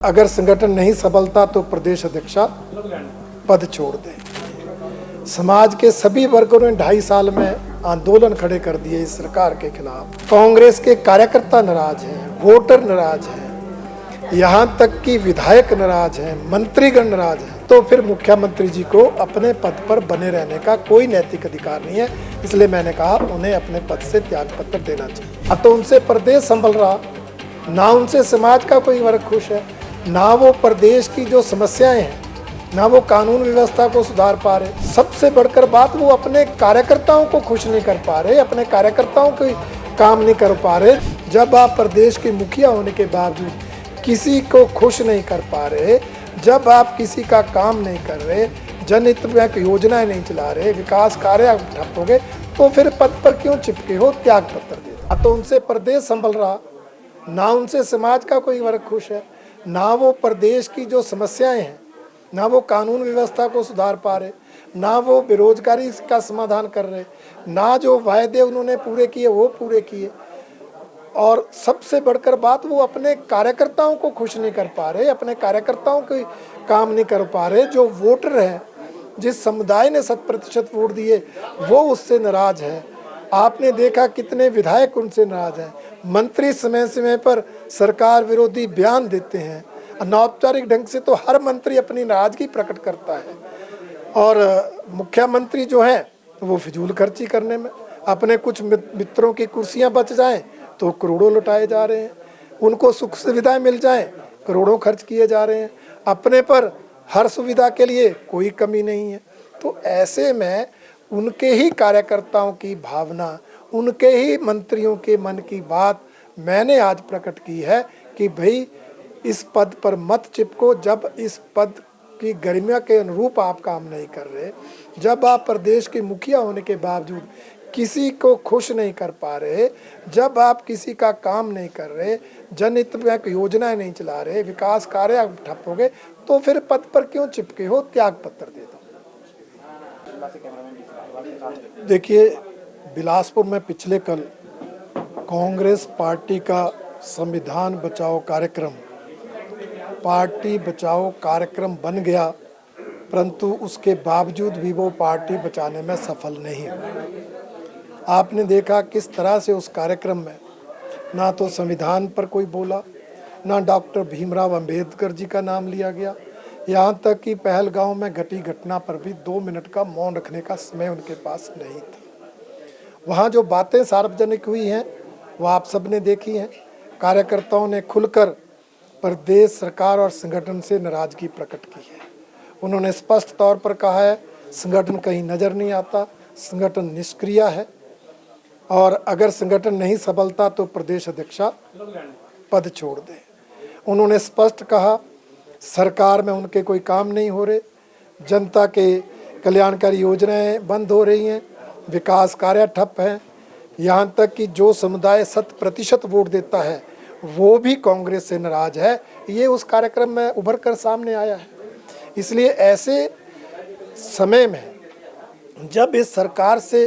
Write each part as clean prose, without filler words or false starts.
अगर संगठन नहीं संभलता तो प्रदेश अध्यक्षा पद छोड़ दे। समाज के सभी वर्गों ने 2.5 साल में आंदोलन खड़े कर दिए इस सरकार के खिलाफ। कांग्रेस के कार्यकर्ता नाराज हैं, वोटर नाराज हैं, यहाँ तक कि विधायक नाराज हैं, मंत्रीगण नाराज हैं। तो फिर मुख्यमंत्री जी को अपने पद पर बने रहने का कोई नैतिक अधिकार नहीं है। इसलिए मैंने कहा उन्हें अपने पद से त्याग पत्र देना चाहिए। अब तो उनसे प्रदेश संभल रहा, ना उनसे समाज का कोई वर्ग खुश है, ना वो प्रदेश की जो समस्याएं हैं, ना वो कानून व्यवस्था को सुधार पा रहे। सबसे बढ़कर बात, वो अपने कार्यकर्ताओं को खुश नहीं कर पा रहे, अपने कार्यकर्ताओं के काम नहीं कर पा रहे। जब आप प्रदेश के मुखिया होने के बावजूद किसी को खुश नहीं कर पा रहे, जब आप किसी का काम नहीं कर रहे, जनहित में योजनाएं नहीं चला रहे, विकास कार्य ठप हो गए, तो फिर पद पर क्यों चिपके हो? त्याग पत्र दे दो। तो उनसे प्रदेश संभल रहा, ना उनसे समाज का कोई वर्ग खुश है, ना वो प्रदेश की जो समस्याएं हैं, ना वो कानून व्यवस्था को सुधार पा रहे, ना वो बेरोजगारी का समाधान कर रहे, ना जो वायदे उन्होंने पूरे किए वो पूरे किए, और सबसे बढ़कर बात, वो अपने कार्यकर्ताओं को खुश नहीं कर पा रहे, अपने कार्यकर्ताओं के काम नहीं कर पा रहे। जो वोटर हैं, जिस समुदाय ने 100% वोट दिए, वो उससे नाराज है। आपने देखा कितने विधायक उनसे नाराज हैं। मंत्री समय समय पर सरकार विरोधी बयान देते हैं। अनौपचारिक ढंग से तो हर मंत्री अपनी नाराजगी प्रकट करता है, और मुख्यमंत्री जो है वो फिजूल खर्ची करने में, अपने कुछ मित्रों की कुर्सियां बच जाएं तो करोड़ों लुटाए जा रहे हैं, उनको सुख सुविधाएं मिल जाएं करोड़ों खर्च किए जा रहे हैं, अपने पर हर सुविधा के लिए कोई कमी नहीं है। तो ऐसे में उनके ही कार्यकर्ताओं की भावना, उनके ही मंत्रियों के मन की बात मैंने आज प्रकट की है कि भाई इस पद पर मत चिपको। जब इस पद की गरिमा के अनुरूप आप काम नहीं कर रहे, जब आप प्रदेश के मुखिया होने के बावजूद किसी को खुश नहीं कर पा रहे, जब आप किसी का काम नहीं कर रहे, जनहित में योजनाएं नहीं चला रहे, विकास कार्य ठप हो गए, तो फिर पद पर क्यों चिपके हो? त्याग पत्र दे दो। देखिए, बिलासपुर में पिछले कल कांग्रेस पार्टी का संविधान बचाओ कार्यक्रम पार्टी बचाओ कार्यक्रम बन गया, परंतु उसके बावजूद भी वो पार्टी बचाने में सफल नहीं हुआ। आपने देखा किस तरह से उस कार्यक्रम में ना तो संविधान पर कोई बोला, ना डॉक्टर भीमराव अंबेडकर जी का नाम लिया गया, यहाँ तक कि पहलगांव में घटी घटना पर भी 2 मिनट का मौन रखने का समय उनके पास नहीं था। वहाँ जो बातें सार्वजनिक हुई हैं वो आप सब ने देखी हैं। कार्यकर्ताओं ने खुलकर प्रदेश सरकार और संगठन से नाराजगी प्रकट की है। उन्होंने स्पष्ट तौर पर कहा है संगठन कहीं नज़र नहीं आता, संगठन निष्क्रिय है, और अगर संगठन नहीं संभलता तो प्रदेश अध्यक्षा पद छोड़ दे। उन्होंने स्पष्ट कहा सरकार में उनके कोई काम नहीं हो रहे, जनता के कल्याणकारी योजनाएं बंद हो रही हैं, विकास कार्य ठप हैं, यहाँ तक कि जो समुदाय 100% वोट देता है वो भी कांग्रेस से नाराज है। ये उस कार्यक्रम में उभर कर सामने आया है। इसलिए ऐसे समय में जब इस सरकार से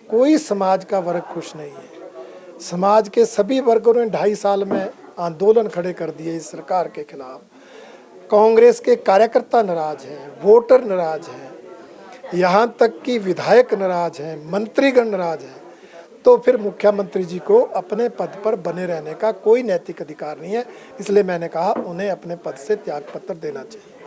कोई समाज का वर्ग खुश नहीं है, समाज के सभी वर्गों ने 2.5 साल में आंदोलन खड़े कर दिए इस सरकार के खिलाफ। कांग्रेस के कार्यकर्ता नाराज हैं, वोटर नाराज हैं, यहाँ तक कि विधायक नाराज हैं, मंत्रीगण नाराज हैं, तो फिर मुख्यमंत्री जी को अपने पद पर बने रहने का कोई नैतिक अधिकार नहीं है। इसलिए मैंने कहा उन्हें अपने पद से त्याग पत्र देना चाहिए।